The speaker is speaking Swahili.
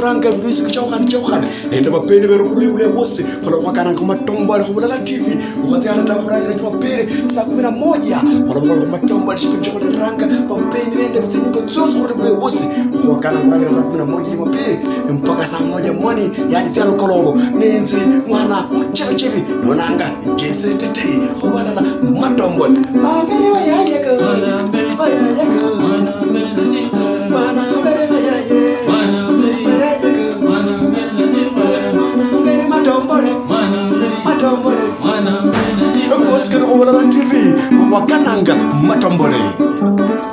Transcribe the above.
Ranga music chaukan nenda mapeni berukuri ule wose kwa wakana kama tombo ala kubala TV ukaanza hata franga tu mapere saa 11 wala matombo alishikwa ranga mapeni nenda msingi kwa zote kule wose wakana franga saa 11 mapere mpaka saa 1 mwani yani tano kolobo nenzi mwana mchelo chibi donanga gese tete wala matombo ambe wayayeka TV wakananga matombole.